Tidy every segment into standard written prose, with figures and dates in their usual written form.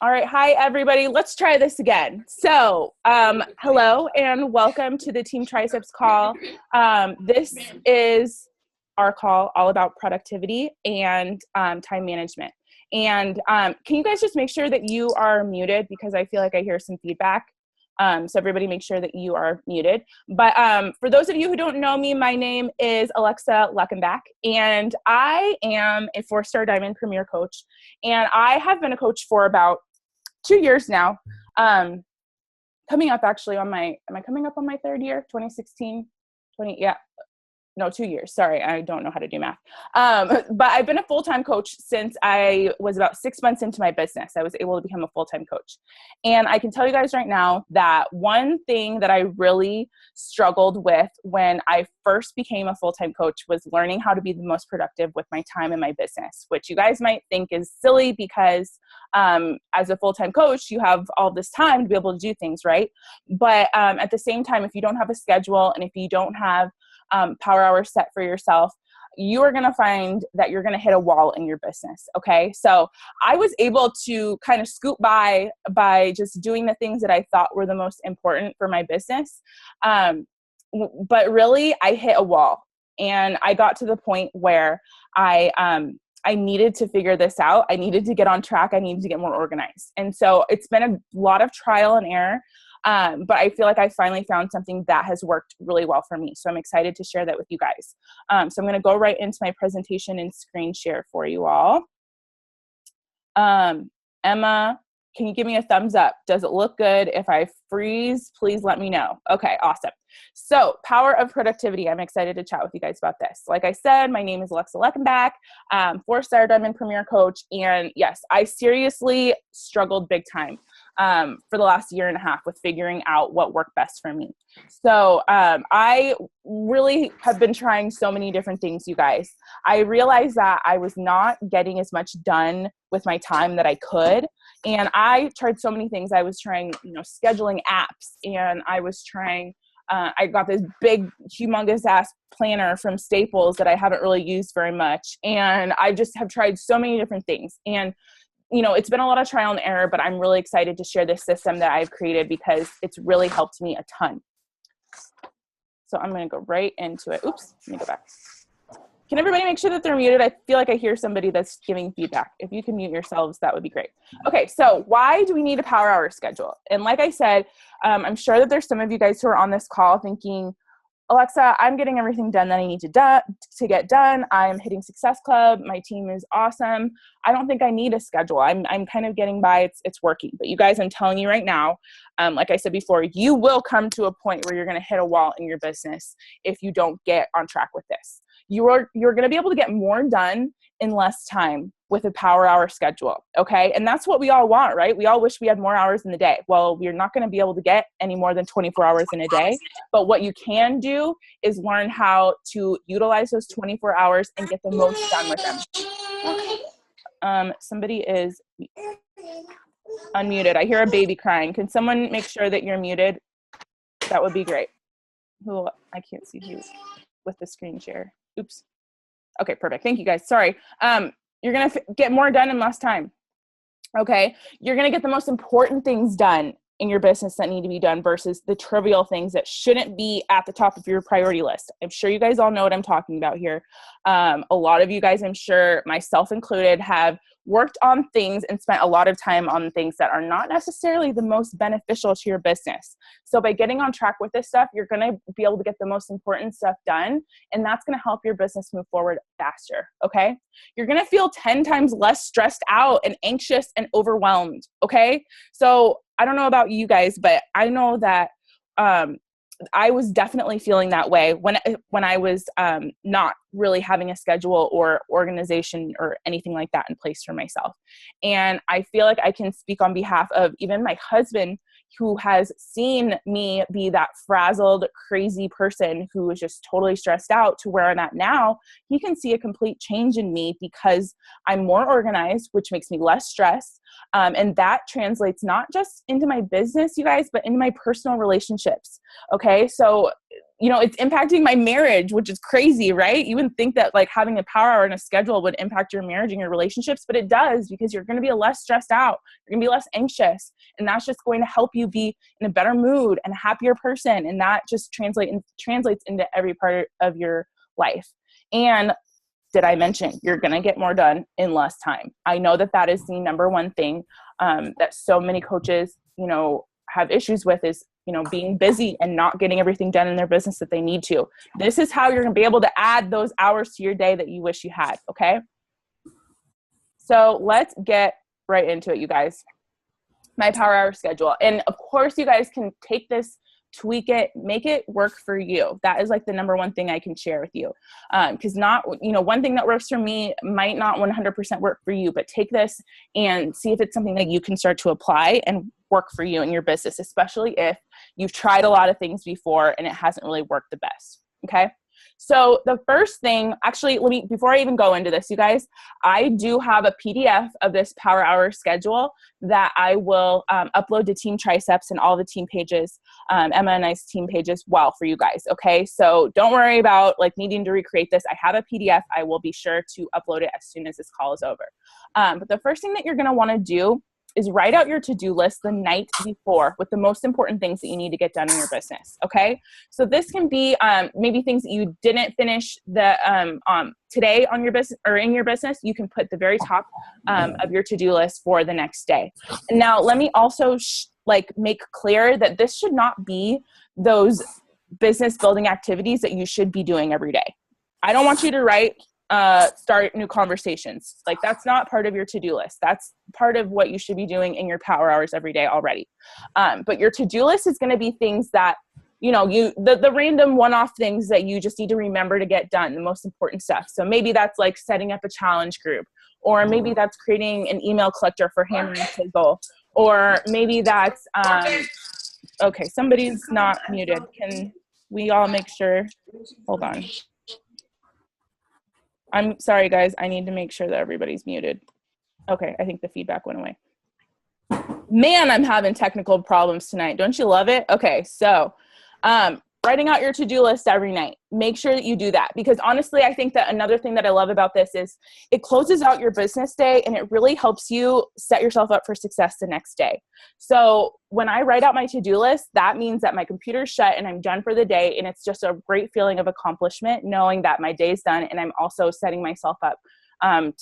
All right. Hi, everybody. Let's try this again. So, hello and welcome to the Team Triceps call. This is our call all about productivity and time management. And can you guys just make sure that you are muted because I feel like I hear some feedback. So everybody make sure that you are muted. But for those of you who don't know me, my name is Alexa Luckenbach, and I am a 4-star Diamond Premier coach. And I have been a coach for about 2 years now. Coming up actually on am I coming up on my third year? 2016, yeah. No, 2 years. Sorry, I don't know how to do math. But I've been a full-time coach since I was about 6 months into my business. I was able to become a full-time coach. And I can tell you guys right now that one thing that I really struggled with when I first became a full-time coach was learning how to be the most productive with my time in my business, which you guys might think is silly because as a full-time coach, you have all this time to be able to do things, right? But at the same time, if you don't have a schedule and if you don't have power hours set for yourself, you are going to find that you're going to hit a wall in your business. Okay. So I was able to kind of scoot by just doing the things that I thought were the most important for my business. But really I hit a wall and I got to the point where I needed to figure this out. I needed to get on track. I needed to get more organized. And so it's been a lot of trial and error. But I feel like I finally found something that has worked really well for me. So I'm excited to share that with you guys. So I'm going to go right into my presentation and screen share for you all. Emma, can you give me a thumbs up? Does it look good? If I freeze, please let me know. Okay, awesome. So power of productivity. I'm excited to chat with you guys about this. Like I said, my name is Alexa Leckenbach, 4-star Diamond Premier coach. And yes, I seriously struggled big time for the last year and a half with figuring out what worked best for me. So I really have been trying so many different things, you guys. I realized that I was not getting as much done with my time that I could. And I tried so many things. I was trying, scheduling apps, and I was trying, I got this big, humongous ass planner from Staples that I haven't really used very much. And I just have tried so many different things. And it's been a lot of trial and error, but I'm really excited to share this system that I've created because it's really helped me a ton. So I'm going to go right into it. Oops, let me go back. Can everybody make sure that they're muted? I feel like I hear somebody that's giving feedback. If you can mute yourselves, that would be great. Okay, so why do we need a power hour schedule? And like I said, I'm sure that there's some of you guys who are on this call thinking, Alexa, I'm getting everything done that I need to get done. I'm hitting Success Club. My team is awesome. I don't think I need a schedule. I'm kind of getting by. It's working. But you guys, I'm telling you right now, like I said before, you will come to a point where you're going to hit a wall in your business if you don't get on track with this. You're going to be able to get more done in less time with a power hour schedule. Okay. And that's what we all want, right? We all wish we had more hours in the day. Well, we're not going to be able to get any more than 24 hours in a day. But what you can do is learn how to utilize those 24 hours and get the most done with them. Somebody is unmuted. I hear a baby crying. Can someone make sure that you're muted? That would be great. I can't see you with the screen share. Oops. Okay, perfect. Thank you guys. Sorry. You're going to get more done in less time. Okay. You're going to get the most important things done in your business that need to be done versus the trivial things that shouldn't be at the top of your priority list. I'm sure you guys all know what I'm talking about here. A lot of you guys, I'm sure myself included, have worked on things and spent a lot of time on things that are not necessarily the most beneficial to your business. So by getting on track with this stuff, you're going to be able to get the most important stuff done, and that's going to help your business move forward faster, okay? You're going to feel 10 times less stressed out and anxious and overwhelmed, okay? So I don't know about you guys, but I know that I was definitely feeling that way when I was not really having a schedule or organization or anything like that in place for myself. And I feel like I can speak on behalf of even my husband, who has seen me be that frazzled, crazy person who is just totally stressed out to where I'm at now. He can see a complete change in me because I'm more organized, which makes me less stressed. And that translates not just into my business, you guys, but into my personal relationships. Okay. So you know, it's impacting my marriage, which is crazy, right? You wouldn't think that like having a power hour and a schedule would impact your marriage and your relationships, but it does, because you're going to be less stressed out. You're going to be less anxious. And that's just going to help you be in a better mood and a happier person. And that just translates into every part of your life. And did I mention you're going to get more done in less time? I know that that is the number one thing that so many coaches, you know, have issues with is, you know, being busy and not getting everything done in their business that they need to. This is how you're going to be able to add those hours to your day that you wish you had. Okay. So let's get right into it, you guys. My power hour schedule. And of course you guys can take this, tweak it, make it work for you. That is like the number one thing I can share with you. Because not, you know, one thing that works for me might not 100% work for you, but take this and see if it's something that you can start to apply and work for you in your business, especially if you've tried a lot of things before and it hasn't really worked the best. Okay. So the first thing, actually, before I even go into this, you guys, I do have a PDF of this power hour schedule that I will upload to Team Triceps and all the team pages, Emma and I's team page as well for you guys. Okay. So don't worry about like needing to recreate this. I have a PDF. I will be sure to upload it as soon as this call is over. But the first thing that you're going to want to do is write out your to-do list the night before with the most important things that you need to get done in your business. Okay. So this can be maybe things that you didn't finish today on your business or in your business. You can put the very top of your to-do list for the next day. And now let me also make clear that this should not be those business building activities that you should be doing every day. I don't want you to start new conversations. Like that's not part of your to-do list. That's part of what you should be doing in your power hours every day already. But your to-do list is going to be things that, you know, the random one-off things that you just need to remember to get done, the most important stuff. So maybe that's like setting up a challenge group, or maybe that's creating an email collector for Hammer and Sizzle, or maybe that's, okay, somebody's not muted. Can we all make sure? Hold on. I'm sorry, guys. I need to make sure that everybody's muted. Okay, I think the feedback went away. Man, I'm having technical problems tonight. Don't you love it? Okay, so writing out your to-do list every night. Make sure that you do that, because honestly, I think that another thing that I love about this is it closes out your business day and it really helps you set yourself up for success the next day. So when I write out my to-do list, that means that my computer's shut and I'm done for the day. And it's just a great feeling of accomplishment knowing that my day's done and I'm also setting myself up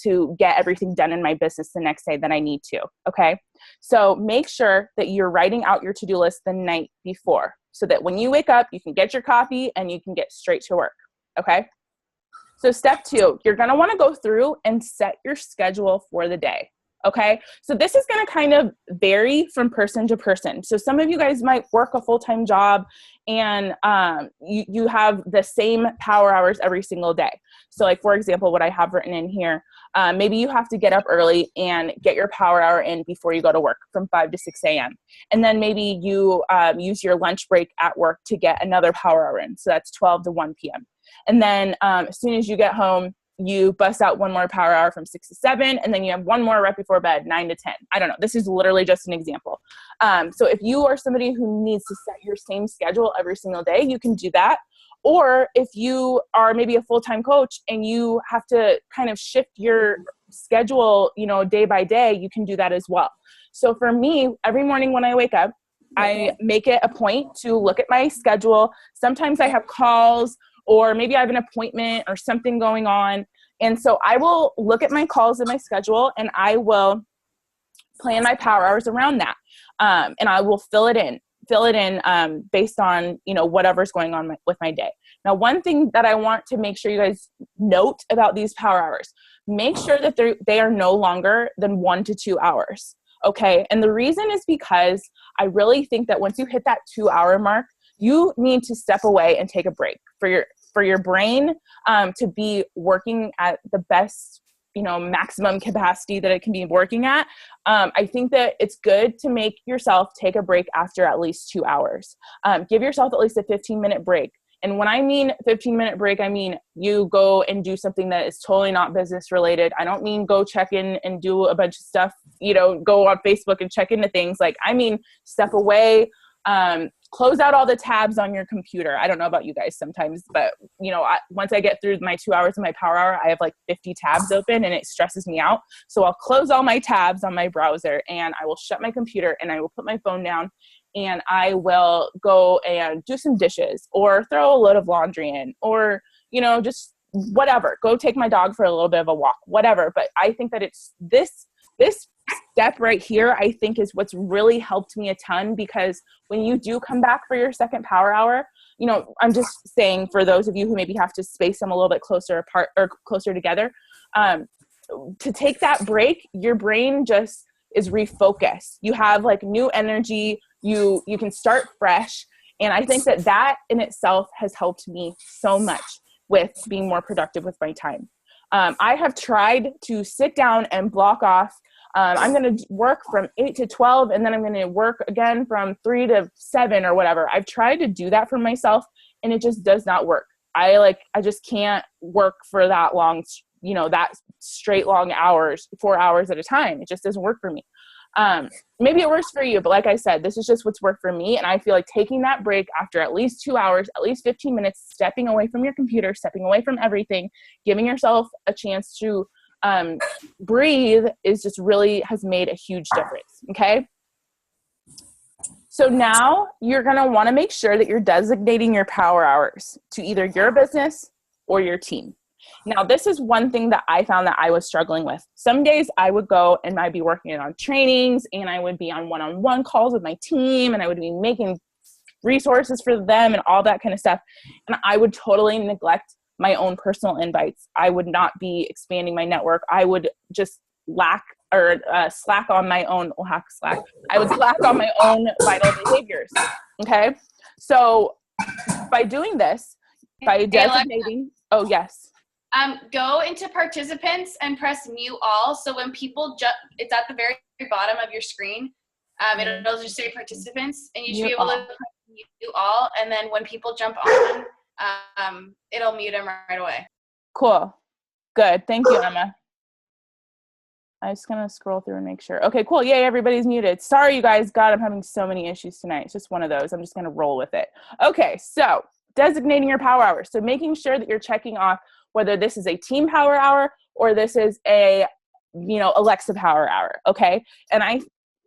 to get everything done in my business the next day that I need to. Okay. So make sure that you're writing out your to-do list the night before, so that when you wake up, you can get your coffee and you can get straight to work. Okay. So step 2, you're going to want to go through and set your schedule for the day. Okay. So this is going to kind of vary from person to person. So some of you guys might work a full-time job and you have the same power hours every single day. So like, for example, what I have written in here, maybe you have to get up early and get your power hour in before you go to work from 5 to 6 a.m. And then maybe you use your lunch break at work to get another power hour in. So that's 12 to 1 p.m. And then as soon as you get home, you bust out one more power hour from 6 to 7, and then you have one more right before bed, 9 to 10. I don't know. This is literally just an example. So if you are somebody who needs to set your same schedule every single day, you can do that. Or if you are maybe a full-time coach and you have to kind of shift your schedule, you know, day by day, you can do that as well. So for me, every morning when I wake up, I make it a point to look at my schedule. Sometimes I have calls, or maybe I have an appointment or something going on. And so I will look at my calls in my schedule and I will plan my power hours around that. And I will fill it in based on, you know, whatever's going on with my day. Now, one thing that I want to make sure you guys note about these power hours, make sure that they are no longer than 1 to 2 hours. Okay. And the reason is because I really think that once you hit that 2-hour mark, you need to step away and take a break for your brain to be working at the best, you know, maximum capacity that it can be working at. I think that it's good to make yourself take a break after at least 2 hours. Give yourself at least a 15-minute break. And when I mean 15-minute break, I mean you go and do something that is totally not business related. I don't mean go check in and do a bunch of stuff, you know, go on Facebook and check into things. Like, I mean, step away, close out all the tabs on your computer. I don't know about you guys sometimes, but once I get through my 2 hours of my power hour, I have like 50 tabs open and it stresses me out. So I'll close all my tabs on my browser and I will shut my computer and I will put my phone down and I will go and do some dishes or throw a load of laundry in or, just whatever, go take my dog for a little bit of a walk, whatever. But I think that it's this step right here, I think, is what's really helped me a ton, because when you do come back for your second power hour, I'm just saying for those of you who maybe have to space them a little bit closer apart or closer together, to take that break, your brain just is refocused. You have like new energy. You can start fresh. And I think that in itself has helped me so much with being more productive with my time. I have tried to sit down and block off. I'm going to work from 8 to 12, and then I'm going to work again from 3 to 7 or whatever. I've tried to do that for myself, and it just does not work. I just can't work for that long, that straight long hours, 4 hours at a time. It just doesn't work for me. Maybe it works for you, but like I said, this is just what's worked for me. And I feel like taking that break after at least 2 hours, at least 15 minutes, stepping away from your computer, stepping away from everything, giving yourself a chance to breathe is just really has made a huge difference. Okay. So now you're going to want to make sure that you're designating your power hours to either your business or your team. Now, this is one thing that I found that I was struggling with. Some days I would go and I'd be working on trainings and I would be on one-on-one calls with my team and I would be making resources for them and all that kind of stuff. And I would totally neglect my own personal invites. I would not be expanding my network. I would just slack on my own. I would slack on my own vital behaviors. Okay. So by doing this, by designating, oh yes. Go into participants and press mute all. So when people it's at the very bottom of your screen. It'll just say participants, and you should be able to press mute all. And then when people jump on, it'll mute them right away. Cool. Good. Thank you, Emma. I'm just going to scroll through and make sure. Okay, cool. Yay, everybody's muted. Sorry, you guys. God, I'm having so many issues tonight. It's just one of those. I'm just going to roll with it. Okay, so designating your power hours. So making sure that you're checking off whether this is a team power hour or this is a, Alexa power hour. Okay. And I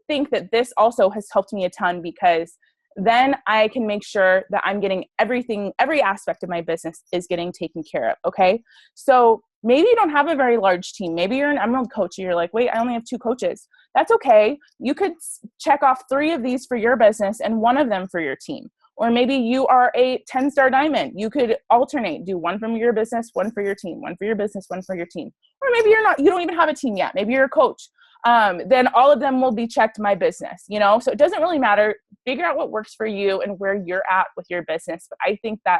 think that this also has helped me a ton, because then I can make sure that I'm getting every aspect of my business is getting taken care of. Okay. So maybe you don't have a very large team. Maybe you're an Emerald coach and you're like, wait, I only have 2 coaches. That's okay. You could check off 3 of these for your business and 1 of them for your team. Or maybe you are a 10-star diamond. You could alternate, do 1 from your business, 1 for your team, 1 for your business, 1 for your team. Or maybe you don't even have a team yet. Maybe you're a coach. Then all of them will be checked my business, so it doesn't really matter. Figure out what works for you and where you're at with your business. But I think that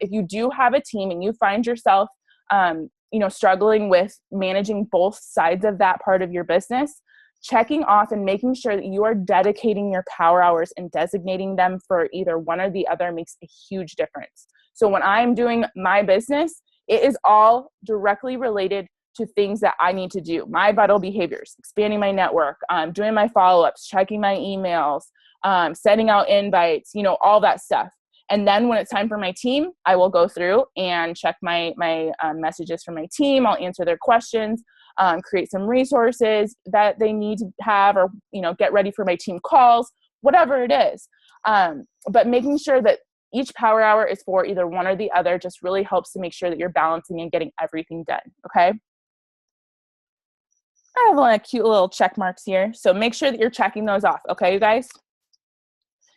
if you do have a team and you find yourself, struggling with managing both sides of that part of your business, checking off and making sure that you are dedicating your power hours and designating them for either one or the other makes a huge difference. So when I'm doing my business, it is all directly related to things that I need to do. My vital behaviors, expanding my network, doing my follow-ups, checking my emails, sending out invites, all that stuff. And then when it's time for my team, I will go through and check my messages from my team. I'll answer their questions, create some resources that they need to have, or, get ready for my team calls, whatever it is. But making sure that each power hour is for either one or the other just really helps to make sure that you're balancing and getting everything done. Okay. I have like cute little check marks here. So make sure that you're checking those off. Okay, you guys?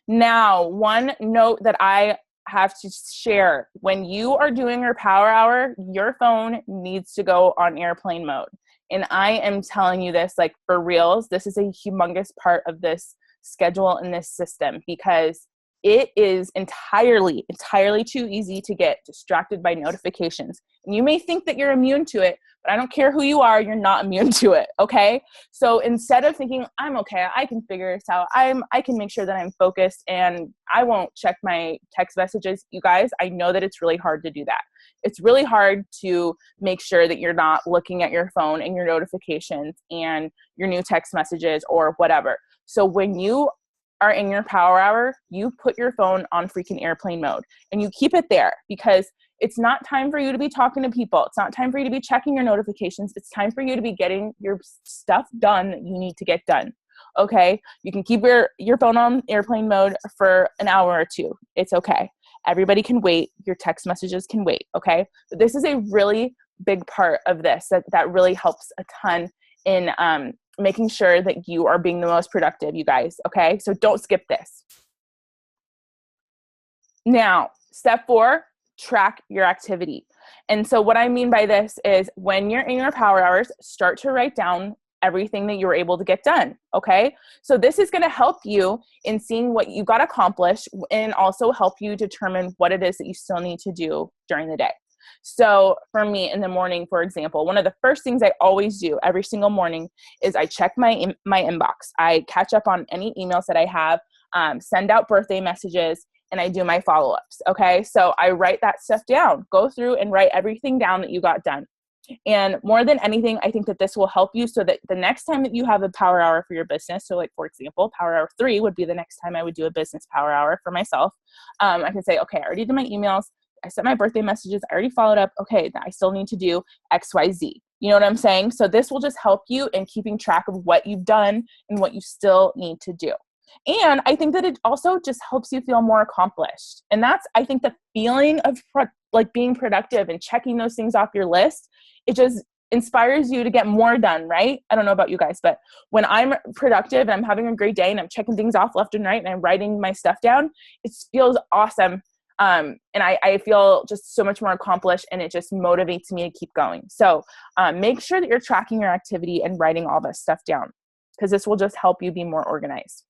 Now, one note that I have to share: when you are doing your power hour, your phone needs to go on airplane mode. And I am telling you this, like, for reals, this is a humongous part of this schedule and this system, because it is entirely too easy to get distracted by notifications. And you may think that you're immune to it, but I don't care who you are, you're not immune to it, okay? So instead of thinking, I'm okay, I can figure this out, I can make sure that I'm focused and I won't check my text messages. You guys, I know that it's really hard to do that. It's really hard to make sure that you're not looking at your phone and your notifications and your new text messages or whatever. So when you are in your power hour, you put your phone on freaking airplane mode and you keep it there, because it's not time for you to be talking to people. It's not time for you to be checking your notifications. It's time for you to be getting your stuff done that you need to get done. Okay? You can keep your phone on airplane mode for an hour or two. It's okay. Everybody can wait. Your text messages can wait. Okay? But this is a really big part of this that really helps a ton in making sure that you are being the most productive, you guys. Okay? So don't skip this. Now, step 4, track your activity. And so what I mean by this is, when you're in your power hours, start to write down everything that you were able to get done. Okay. So this is going to help you in seeing what you got accomplished, and also help you determine what it is that you still need to do during the day. So for me in the morning, for example, one of the first things I always do every single morning is I check my inbox. I catch up on any emails that I have, send out birthday messages, and I do my follow-ups. Okay. So I write that stuff down, go through and write everything down that you got done. And more than anything, I think that this will help you so that the next time that you have a power hour for your business, so like, for example, power hour 3 would be the next time I would do a business power hour for myself. I can say, okay, I already did my emails. I sent my birthday messages. I already followed up. Okay, I still need to do X, Y, Z. You know what I'm saying? So this will just help you in keeping track of what you've done and what you still need to do. And I think that it also just helps you feel more accomplished. And that's, I think, the feeling of being productive and checking those things off your list. It just inspires you to get more done, right? I don't know about you guys, but when I'm productive and I'm having a great day and I'm checking things off left and right and I'm writing my stuff down, it feels awesome. And I feel just so much more accomplished, and it just motivates me to keep going. So make sure that you're tracking your activity and writing all this stuff down, because this will just help you be more organized.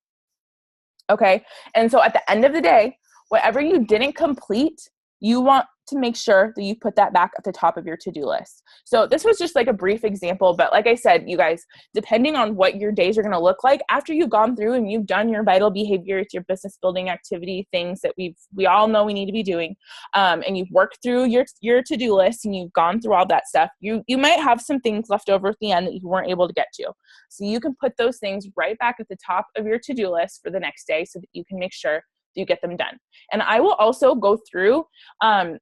Okay. And so at the end of the day, whatever you didn't complete, you want to make sure that you put that back at the top of your to-do list. So this was just like a brief example, but like I said, you guys, depending on what your days are going to look like after you've gone through and you've done your vital behaviors, your business building activity, things that we all know we need to be doing, and you've worked through your to-do list and you've gone through all that stuff, you might have some things left over at the end that you weren't able to get to. So you can put those things right back at the top of your to-do list for the next day so that you can make sure you get them done. And I will also go through and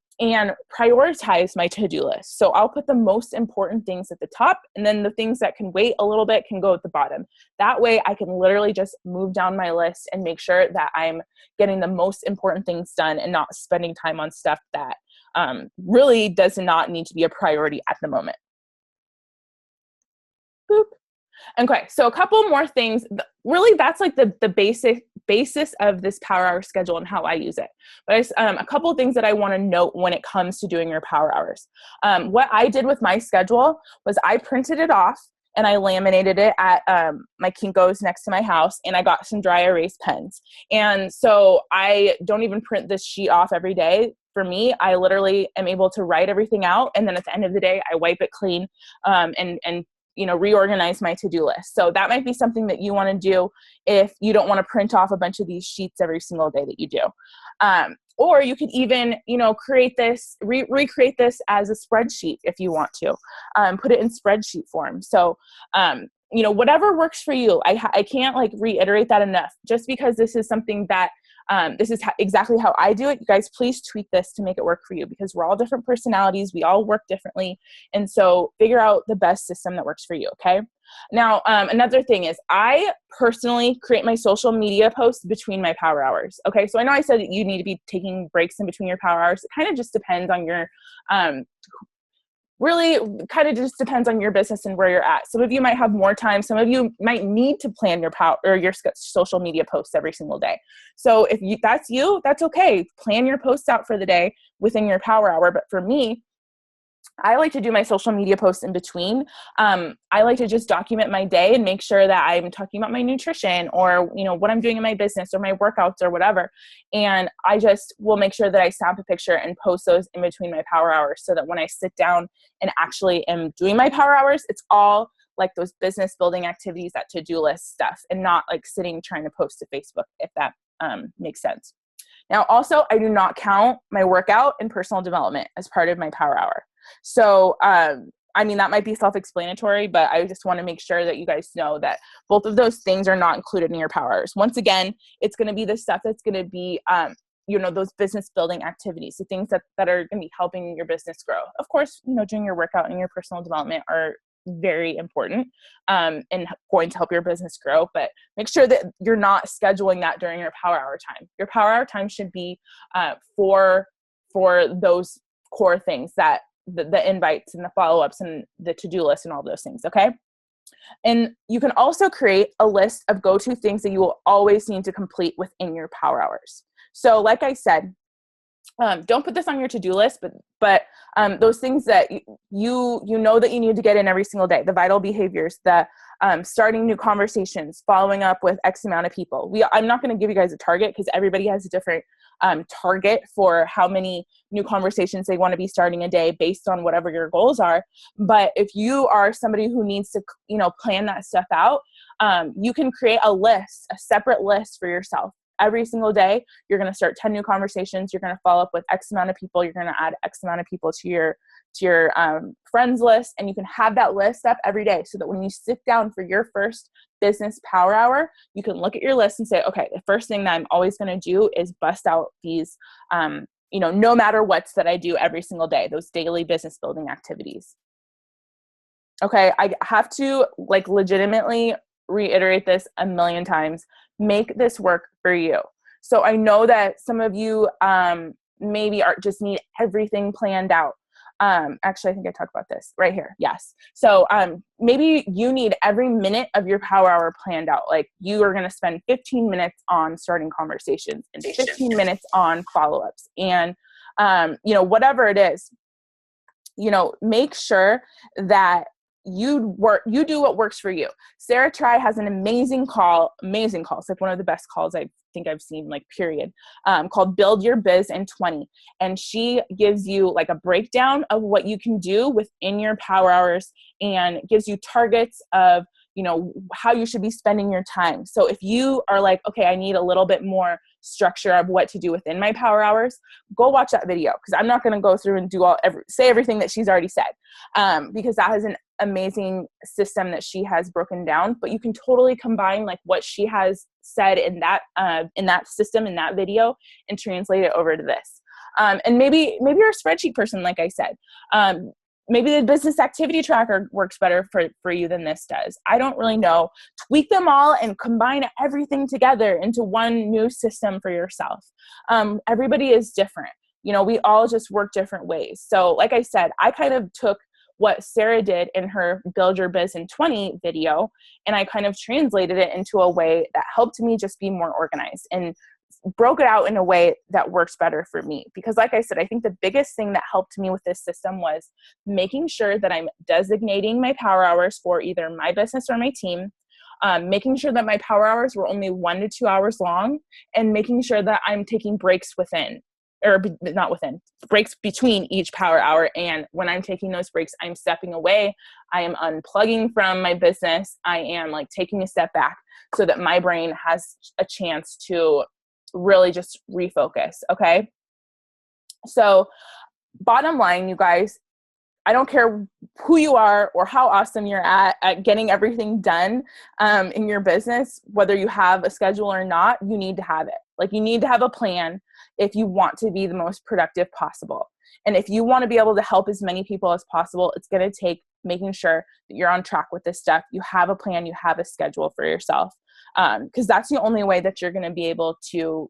prioritize my to-do list. So I'll put the most important things at the top, and then the things that can wait a little bit can go at the bottom. That way I can literally just move down my list and make sure that I'm getting the most important things done and not spending time on stuff that really does not need to be a priority at the moment. Boop. Okay, so a couple more things. Really, that's like the basis of this power hour schedule and how I use it. But a couple of things that I want to note when it comes to doing your power hours. What I did with my schedule was I printed it off and I laminated it at my Kinko's next to my house, and I got some dry erase pens. And so I don't even print this sheet off every day. For me, I literally am able to write everything out, and then at the end of the day, I wipe it clean and reorganize my to-do list. So that might be something that you want to do if you don't want to print off a bunch of these sheets every single day that you do. Or you could even, create this, recreate this as a spreadsheet if you want to, put it in spreadsheet form. So, whatever works for you. I can't reiterate that enough. Just because this is something that this is exactly how I do it. You guys, please tweak this to make it work for you, because we're all different personalities. We all work differently. And so figure out the best system that works for you. Okay. Now, another thing is I personally create my social media posts between my power hours. Okay. So I know I said that you need to be taking breaks in between your power hours. It kind of just depends on your, really kind of just depends on your business and where you're at. Some of you might have more time. Some of you might need to plan your your social media posts every single day. So if that's you, that's okay. Plan your posts out for the day within your power hour. But for me, I like to do my social media posts in between. I like to just document my day and make sure that I'm talking about my nutrition or, what I'm doing in my business or my workouts or whatever. And I just will make sure that I snap a picture and post those in between my power hours so that when I sit down and actually am doing my power hours, it's all like those business building activities, that to-do list stuff, and not like sitting trying to post to Facebook, if that makes sense. Now, also, I do not count my workout and personal development as part of my power hour. So I mean, that might be self-explanatory, but I just want to make sure that you guys know that both of those things are not included in your power hours. Once again, it's going to be the stuff that's going to be, those business building activities, the things that are going to be helping your business grow. Of course, doing your workout and your personal development are very important and going to help your business grow, but make sure that you're not scheduling that during your power hour time. Your power hour time should be for those core things, that the invites and the follow-ups and the to-do list and all those things. Okay. And you can also create a list of go-to things that you will always need to complete within your power hours. So like I said, don't put this on your to-do list, but those things that you know that you need to get in every single day, the vital behaviors, the starting new conversations, following up with X amount of people. I'm not going to give you guys a target because everybody has a different target for how many new conversations they want to be starting a day based on whatever your goals are. But if you are somebody who needs to, plan that stuff out, you can create a separate list for yourself. Every single day, you're going to start 10 new conversations. You're going to follow up with X amount of people. You're going to add X amount of people to your friends list. And you can have that list up every day so that when you sit down for your first business power hour, you can look at your list and say, okay, the first thing that I'm always going to do is bust out these, no matter what's that I do every single day, those daily business building activities. Okay. I have to legitimately reiterate this a million times. Make this work for you. So I know that some of you maybe just need everything planned out. Actually, I think I talked about this right here. Yes. So maybe you need every minute of your power hour planned out. Like you are going to spend 15 minutes on starting conversations and 15 minutes on follow-ups and, whatever it is, make sure that you do what works for you. Sarah Try has an amazing call. It's like one of the best calls I think I've seen, period, called Build Your Biz in 20. And she gives you a breakdown of what you can do within your power hours and gives you targets of, how you should be spending your time. So if you are okay, I need a little bit more structure of what to do within my power hours, go watch that video, because I'm not going to go through and say everything that she's already said, because that is an amazing system that she has broken down. But you can totally combine what she has said in that system, in that video, and translate it over to this. And maybe you're a spreadsheet person, like I said. Maybe the business activity tracker works better for you than this does. I don't really know. Tweak them all and combine everything together into one new system for yourself. Everybody is different. We all just work different ways. So like I said, I kind of took what Sarah did in her Build Your Biz in 20 video, and I kind of translated it into a way that helped me just be more organized and broke it out in a way that works better for me. Because like I said, I think the biggest thing that helped me with this system was making sure that I'm designating my power hours for either my business or my team, making sure that my power hours were only 1 to 2 hours long, and making sure that I'm taking breaks breaks between each power hour. And when I'm taking those breaks, I'm stepping away. I am unplugging from my business. I am taking a step back so that my brain has a chance to really just refocus. Okay. So bottom line, you guys, I don't care who you are or how awesome you're at getting everything done in your business, whether you have a schedule or not, you need to have it. You need to have a plan if you want to be the most productive possible. And if you want to be able to help as many people as possible, it's going to take making sure that you're on track with this stuff. You have a plan, you have a schedule for yourself. Because that's the only way that you're going to be able to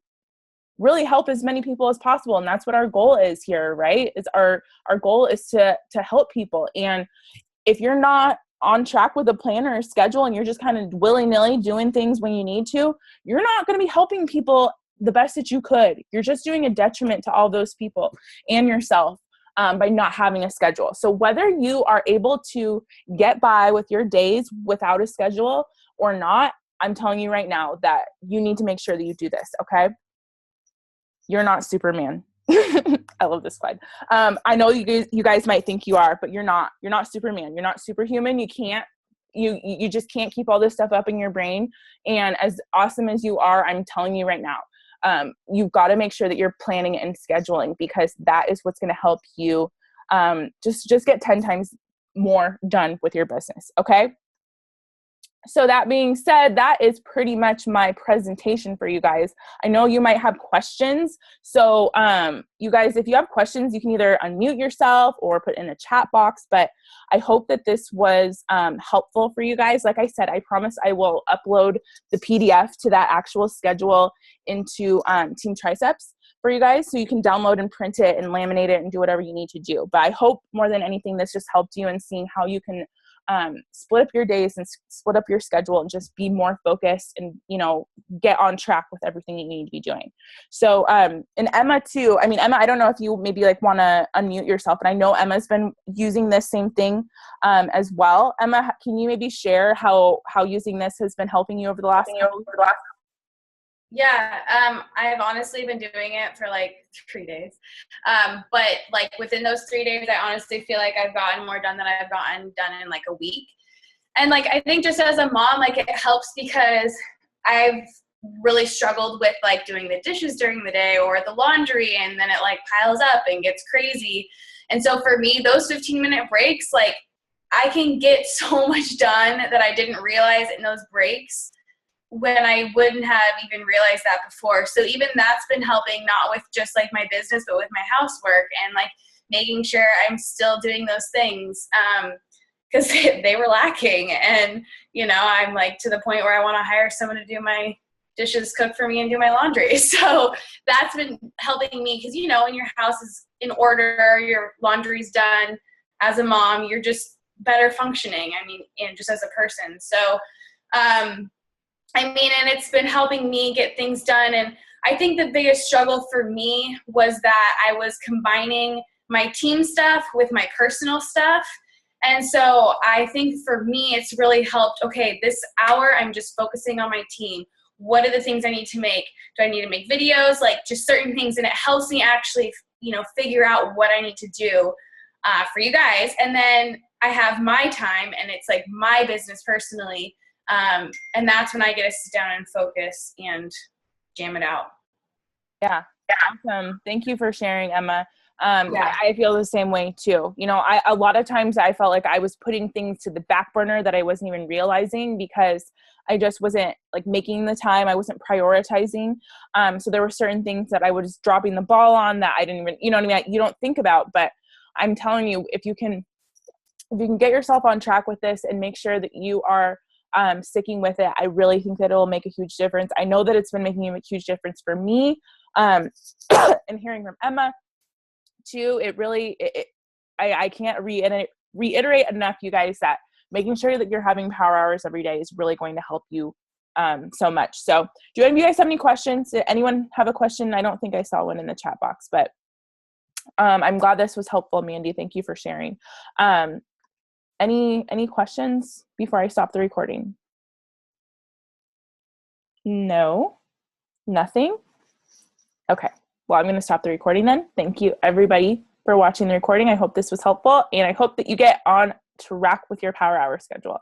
really help as many people as possible. And that's what our goal is here, right? Is our goal is to help people. And if you're not on track with a plan or a schedule and you're just kind of willy-nilly doing things when you need to, you're not going to be helping people the best that you could. You're just doing a detriment to all those people and yourself by not having a schedule. So whether you are able to get by with your days without a schedule or not, I'm telling you right now that you need to make sure that you do this, okay? You're not Superman. I love this slide. I know you guys might think you are, but you're not. You're not Superman. You're not superhuman. You just can't keep all this stuff up in your brain. And as awesome as you are, I'm telling you right now, you've got to make sure that you're planning and scheduling, because that is what's going to help you just get 10 times more done with your business. Okay. So that being said, that is pretty much my presentation for you guys. I know you might have questions. So you guys, if you have questions, you can either unmute yourself or put in a chat box. But I hope that this was helpful for you guys. Like I said, I promise I will upload the PDF to that actual schedule into Team Triceps for you guys. So you can download and print it and laminate it and do whatever you need to do. But I hope more than anything, this just helped you in seeing how you can split up your days and split up your schedule and just be more focused and, you know, get on track with everything you need to be doing. So, and Emma too, I mean, Emma, I don't know if you maybe like want to unmute yourself, and I know Emma's been using this same thing as well. Emma, can you maybe share how using this has been helping you over the last Yeah, I've honestly been doing it for like 3 days. But like within those 3 days, I honestly feel like I've gotten more done than I've gotten done in like a week. And like, I think just as a mom, like it helps because I've really struggled with like doing the dishes during the day or the laundry, and then it like piles up and gets crazy. And so for me, those 15-minute breaks, like I can get so much done that I didn't realize in those breaks when I wouldn't have even realized that before. So even that's been helping, not with just like my business, but with my housework and like making sure I'm still doing those things. Because they were lacking. And, you know, I'm like to the point where I want to hire someone to do my dishes, cook for me, and do my laundry. So that's been helping me because, you know, when your house is in order, your laundry's done, as a mom, you're just better functioning. I mean, and just as a person. So, I mean, and it's been helping me get things done. And I think the biggest struggle for me was that I was combining my team stuff with my personal stuff. And so I think for me, it's really helped. Okay, this hour, I'm just focusing on my team. What are the things I need to make? Do I need to make videos? Like just certain things. And it helps me actually, you know, figure out what I need to do for you guys. And then I have my time and it's like my business personally. And that's when I get to sit down and focus and jam it out. Yeah. Awesome. Thank you for sharing, Emma. I feel the same way too. You know, a lot of times I felt like I was putting things to the back burner that I wasn't even realizing because I just wasn't like making the time. I wasn't prioritizing. So there were certain things that I was dropping the ball on that I didn't even, you know what I mean? You don't think about, but I'm telling you, if you can get yourself on track with this and make sure that you are sticking with it, I really think that it will make a huge difference. I know that it's been making a huge difference for me. And hearing from Emma too, it really, I can't reiterate enough, you guys, that making sure that you're having power hours every day is really going to help you so much. So do any of you guys have any questions? Did anyone have a question? I don't think I saw one in the chat box, but I'm glad this was helpful, Mandy. Thank you for sharing. Any questions before I stop the recording? No, nothing. Okay. Well, I'm going to stop the recording then. Thank you, everybody, for watching the recording. I hope this was helpful, and I hope that you get on track with your power hour schedule.